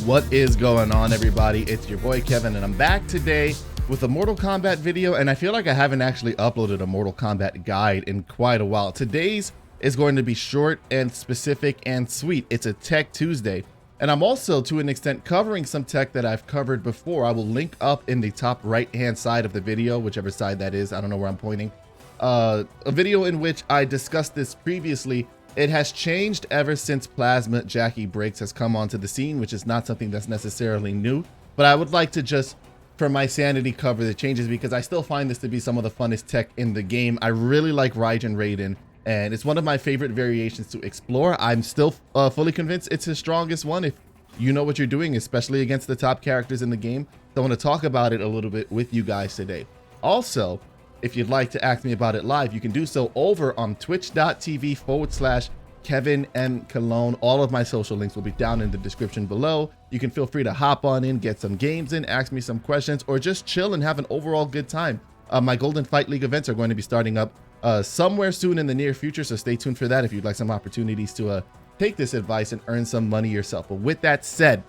What is going on, everybody? It's your boy Kevin, and I'm back today with a Mortal Kombat video, and I feel like I haven't actually uploaded a Mortal Kombat guide in quite a while. Today's is going to be short and specific and sweet. It's a Tech Tuesday, and I'm also, to an extent, covering some tech that I've covered before. I will link up in the top right-hand side of the video, whichever side that is. I don't know where I'm pointing. A video in which I discussed this previously. It has changed ever since Plasma Jacqui Breaks has come onto the scene, which is not something that's necessarily new, but I would like to just, for my sanity, cover the changes because I still find this to be some of the funnest tech in the game. I really like Raijin Raiden, and it's one of my favorite variations to explore. I'm still fully convinced it's his strongest one if you know what you're doing, especially against the top characters in the game. So I want to talk about it a little bit with you guys today. Also, if you'd like to ask me about it live, you can do so over on twitch.tv/kevinmcolon. All of my social links will be down in the description below. You can feel free to hop on in, get some games in, ask me some questions, or just chill and have an overall good time. My Golden Fight League events are going to be starting up somewhere soon in the near future, so stay tuned for that if you'd like some opportunities to take this advice and earn some money yourself. But with that said,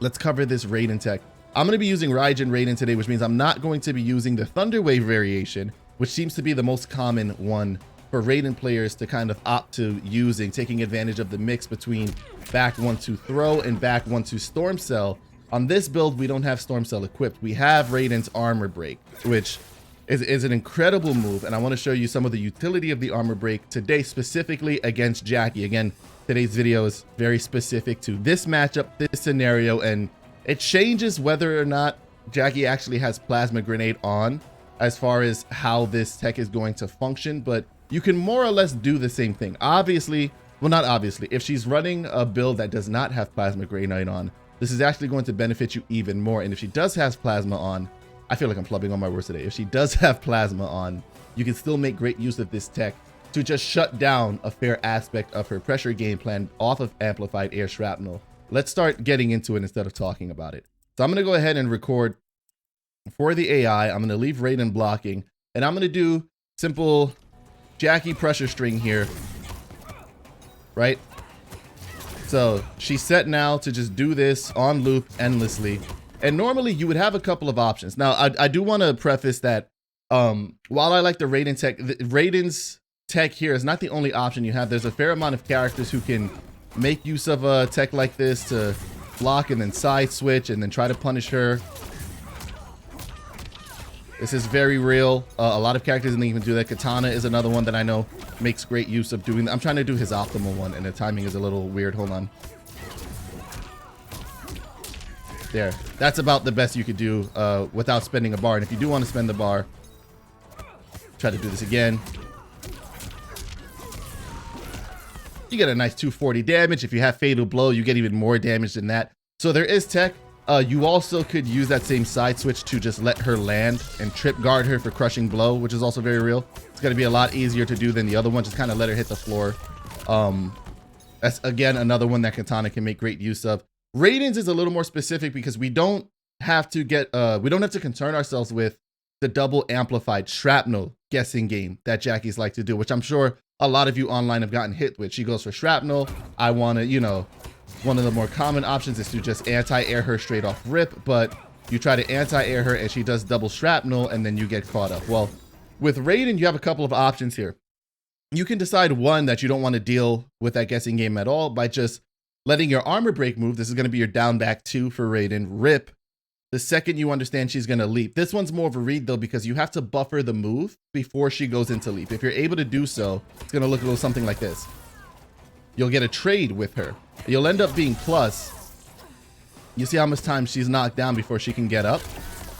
let's cover this Raiden tech. I'm going to be using Raijin Raiden today, which means I'm not going to be using the Thunder Wave variation, which seems to be the most common one for Raiden players to kind of opt to using, taking advantage of the mix between back 1-2 throw and back 1-2 storm cell. On this build, we don't have storm cell equipped. We have Raiden's armor break, which is an incredible move, and I want to show you some of the utility of the armor break today, specifically against Jacqui. Again, today's video is very specific to this matchup, this scenario, and it changes whether or not Jacqui actually has Plasma Grenade on as far as how this tech is going to function, but you can more or less do the same thing. Obviously, well, not obviously, if she's running a build that does not have Plasma Grenade on, this is actually going to benefit you even more. And if she does have Plasma on, I feel like I'm flubbing on my words today. If she does have Plasma on, you can still make great use of this tech to just shut down a fair aspect of her pressure game plan off of amplified air shrapnel. Let's start getting into it instead of talking about it. So I'm going to go ahead and record for the AI. I'm going to leave Raiden blocking, and I'm going to do simple Jacqui pressure string here, right? So she's set now to just do this on loop endlessly. And normally you would have a couple of options. Now, I do want to preface that while I like the Raiden tech, Raiden's tech here is not the only option you have. There's a fair amount of characters who can make use of a tech like this to block and then side switch and then try to punish her. This is very real. A lot of characters didn't even do that. Katana is another one that I know makes great use of doing that. I'm trying to do his optimal one and the timing is a little weird. Hold on. There. That's about the best you could do without spending a bar. And if you do want to spend the bar, try to do this again. You get a nice 240 damage. If you have Fatal Blow, you get even more damage than that. So there is tech. You also could use that same side switch to just let her land and trip guard her for Crushing Blow, which is also very real. It's going to be a lot easier to do than the other one. Just kind of let her hit the floor. That's, again, another one that Katana can make great use of. Raiden's is a little more specific because we don't have to concern ourselves with the double amplified shrapnel guessing game that Jacqui's like to do, which I'm sure a lot of you online have gotten hit with. She goes for shrapnel. I want to, you know, one of the more common options is to just anti-air her straight off rip, but you try to anti-air her and she does double shrapnel and then you get caught up. Well, with Raiden, you have a couple of options here. You can decide, one, that you don't want to deal with that guessing game at all by just letting your armor break move. This is going to be your down back 2 for Raiden. Rip. The second you understand she's going to leap. This one's more of a read though, because you have to buffer the move before she goes into leap. If you're able to do so, it's going to look a little something like this. You'll get a trade with her. You'll end up being plus. You see how much time she's knocked down before she can get up.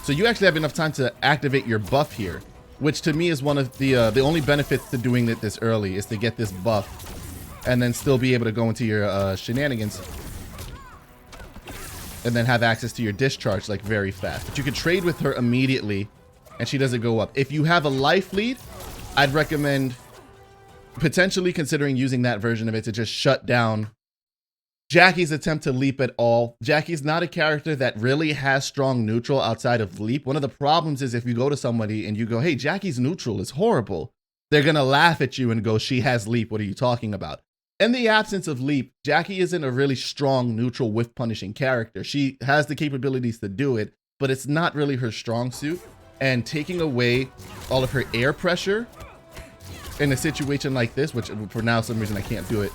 So you actually have enough time to activate your buff here, which to me is one of the only benefits to doing it this early is to get this buff and then still be able to go into your shenanigans and then have access to your discharge like very fast. But you can trade with her immediately and she doesn't go up. If you have a life lead, I'd recommend potentially considering using that version of it to just shut down Jacqui's attempt to leap at all. Jacqui's not a character that really has strong neutral outside of leap. One of the problems is if you go to somebody and you go, hey, Jacqui's neutral is horrible, they're going to laugh at you and go, she has leap. What are you talking about? In the absence of leap, Jacqui isn't a really strong neutral whiff punishing character. She has the capabilities to do it, but it's not really her strong suit. And taking away all of her air pressure in a situation like this, which for now, some reason I can't do it,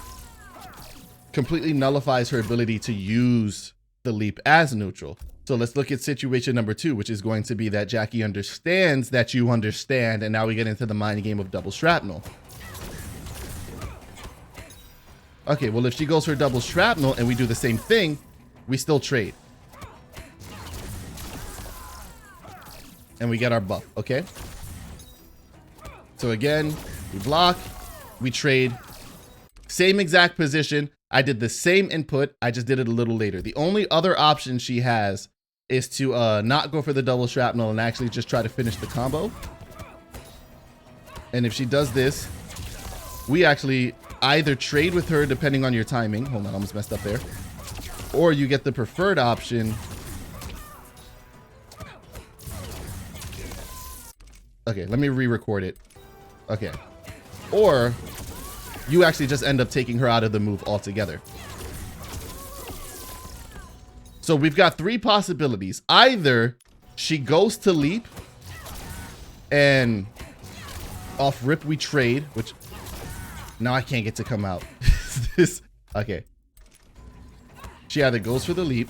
completely nullifies her ability to use the leap as neutral. So let's look at situation number 2, which is going to be that Jacqui understands that you understand, and now we get into the mind game of double shrapnel. Okay, well, if she goes for double shrapnel and we do the same thing, we still trade. And we get our buff, okay? So again, we block, we trade, same exact position. I did the same input, I just did it a little later. The only other option she has is to not go for the double shrapnel and actually just try to finish the combo. And if she does this, we actually either trade with her depending on your timing. Hold on, I almost messed up there. Or you get the preferred option. Okay, let me re-record it. Okay. Or you actually just end up taking her out of the move altogether. So we've got 3 possibilities. Either she goes to leap and off rip we trade, which now I can't get to come out. Okay. She either goes for the leap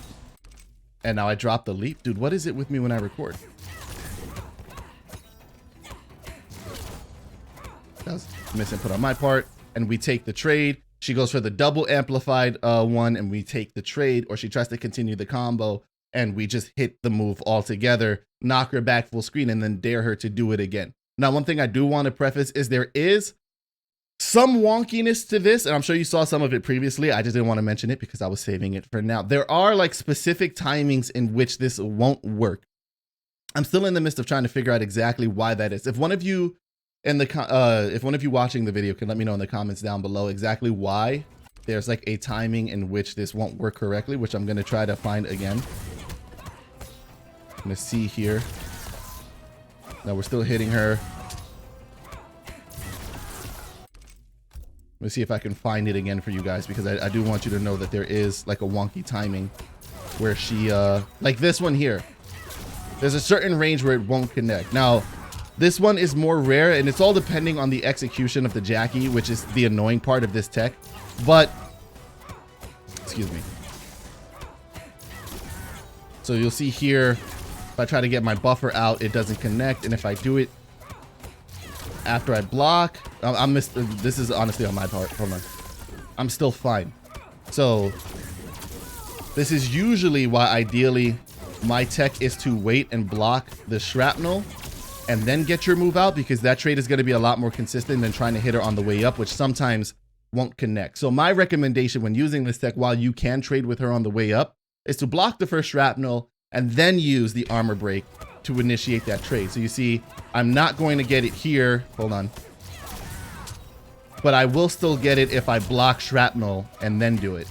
and now I drop the leap. Dude, what is it with me when I record? That was misinput on my part. And we take the trade. She goes for the double amplified one and we take the trade, or she tries to continue the combo and we just hit the move altogether, knock her back full screen, and then dare her to do it again. Now, one thing I do want to preface is there is some wonkiness to this, and I'm sure you saw some of it previously. I just didn't want to mention it because I was saving it for now. There are like specific timings in which this won't work. I'm still in the midst of trying to figure out exactly why that is. If one of you watching the video can let me know in the comments down below exactly why there's like a timing in which this won't work correctly, which I'm going to try to find again. I'm going to see here. Now we're still hitting her. Let me see if I can find it again for you guys, because I do want you to know that there is like a wonky timing where she, like this one here, there's a certain range where it won't connect. Now, this one is more rare, and it's all depending on the execution of the Jacqui, which is the annoying part of this tech. But, excuse me. So you'll see here, if I try to get my buffer out, it doesn't connect. And if I do it after I block, this is honestly on my part. Hold on. I'm still fine. So this is usually why ideally my tech is to wait and block the shrapnel and then get your move out, because that trade is going to be a lot more consistent than trying to hit her on the way up, which sometimes won't connect. So my recommendation when using this tech, while you can trade with her on the way up, is to block the first shrapnel and then use the armor break to initiate that trade. So you see, I'm not going to get it here. Hold on. But I will still get it if I block shrapnel and then do it.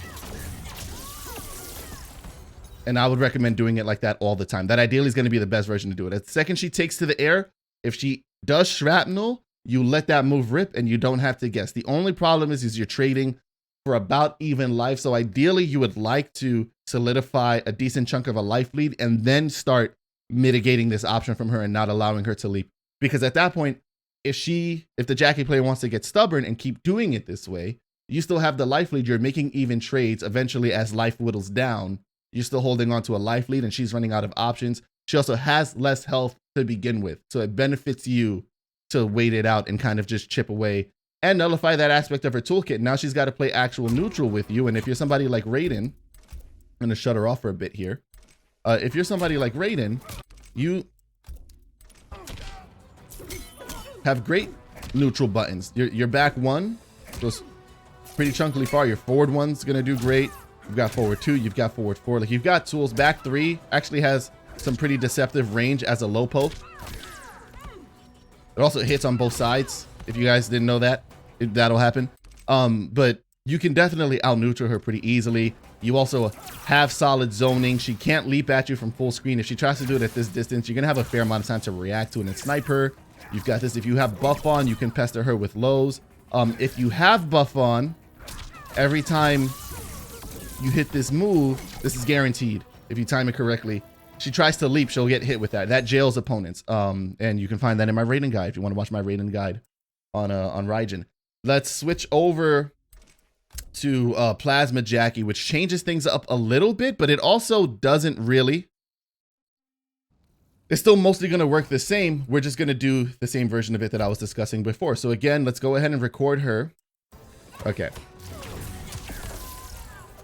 And I would recommend doing it like that all the time. That ideally is going to be the best version to do it. The second she takes to the air, if she does shrapnel, you let that move rip and you don't have to guess. The only problem is you're trading for about even life. So ideally you would like to solidify a decent chunk of a life lead and then start mitigating this option from her and not allowing her to leap. Because at that point, if the Jacqui player wants to get stubborn and keep doing it this way, you still have the life lead. You're making even trades eventually as life whittles down. You're still holding on to a life lead and she's running out of options. She also has less health to begin with. So it benefits you to wait it out and kind of just chip away and nullify that aspect of her toolkit. Now she's got to play actual neutral with you. And if you're somebody like Raiden, I'm going to shut her off for a bit here. If you're somebody like Raiden, you have great neutral buttons. Your back one goes pretty chunkily far. Your forward one's going to do great. You've got forward 2, you've got forward 4. Like, you've got tools. Back 3 actually has some pretty deceptive range as a low poke. It also hits on both sides. If you guys didn't know that, that'll happen. But you can definitely out neutral her pretty easily. You also have solid zoning. She can't leap at you from full screen. If she tries to do it at this distance, you're gonna have a fair amount of time to react to it and snipe her. You've got this. If you have buff on, you can pester her with lows. If you have buff on, every time you hit this move, this is guaranteed if you time it correctly. She tries to leap, she'll get hit with that. That jails opponents. And you can find that in my Raiden guide if you want to watch my Raiden guide on Raijin. Let's switch over to Plasma Jacqui, which changes things up a little bit, but it also doesn't really. It's still mostly going to work the same. We're just going to do the same version of it that I was discussing before. So again, let's go ahead and record her. Okay.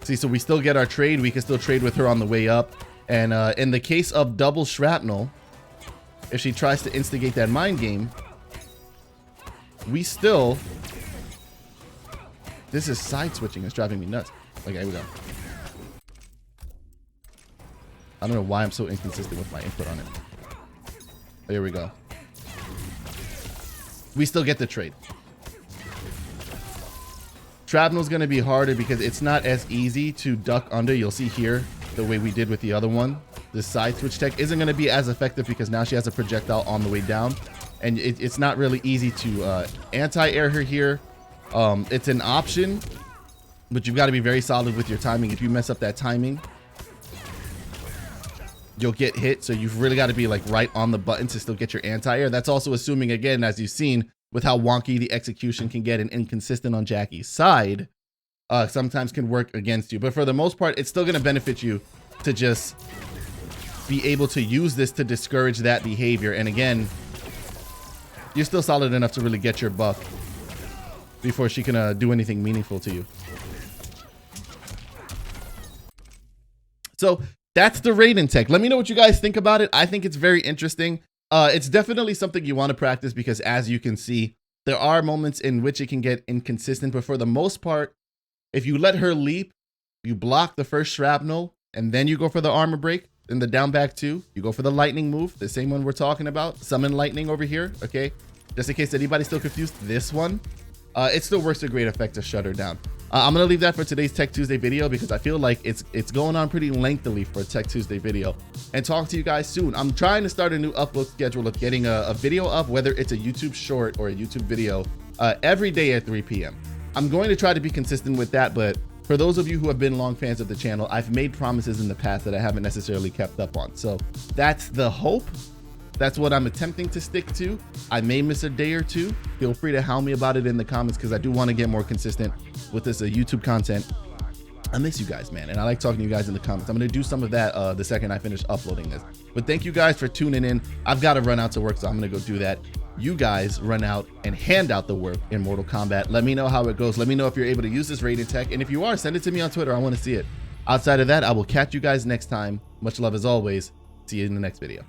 See, so we still get our trade. We can still trade with her on the way up. And in the case of double shrapnel, if she tries to instigate that mind game, we still... This is side switching. It's driving me nuts. Okay, here we go. I don't know why I'm so inconsistent with my input on it. Here we go. We still get the trade. Shrapnel's going to be harder because it's not as easy to duck under. You'll see here the way we did with the other one. The side switch tech isn't going to be as effective because now she has a projectile on the way down. And it's not really easy to anti-air her here. It's an option, but you've got to be very solid with your timing. If you mess up that timing, you'll get hit. So you've really got to be like right on the button to still get your anti-air. That's also assuming, again, as you've seen with how wonky the execution can get and inconsistent on Jacqui's side, sometimes can work against you. But for the most part, it's still going to benefit you to just be able to use this to discourage that behavior. And again, you're still solid enough to really get your buff before she can do anything meaningful to you. So that's the Raiden tech. Let me know what you guys think about it. I think it's very interesting. It's definitely something you want to practice because, as you can see, there are moments in which it can get inconsistent. But for the most part, if you let her leap, you block the first shrapnel, and then you go for the armor break, then the down back 2, you go for the lightning move, the same one we're talking about, summon lightning over here, okay? Just in case anybody's still confused, this one, it still works to great effect to shut her down. I'm gonna leave that for today's Tech Tuesday video because I feel like it's going on pretty lengthily for a Tech Tuesday video. And talk to you guys soon. I'm trying to start a new upload schedule of getting a video up, whether it's a YouTube short or a YouTube video, every day at 3 p.m. I'm going to try to be consistent with that, but for those of you who have been long fans of the channel, I've made promises in the past that I haven't necessarily kept up on. So that's the hope. That's what I'm attempting to stick to. I may miss a day or two. Feel free to hound me about it in the comments because I do want to get more consistent with this YouTube content. I miss you guys, man, and I like talking to you guys in the comments. I'm going to do some of that the second I finish uploading this. But thank you guys for tuning in. I've got to run out to work, so I'm going to go do that. You guys run out and hand out the work in Mortal Kombat. Let me know how it goes. Let me know if you're able to use this Raiden tech, and if you are, send it to me on Twitter. I want to see it. Outside of that, I will catch you guys next time. Much love as always. See you in the next video.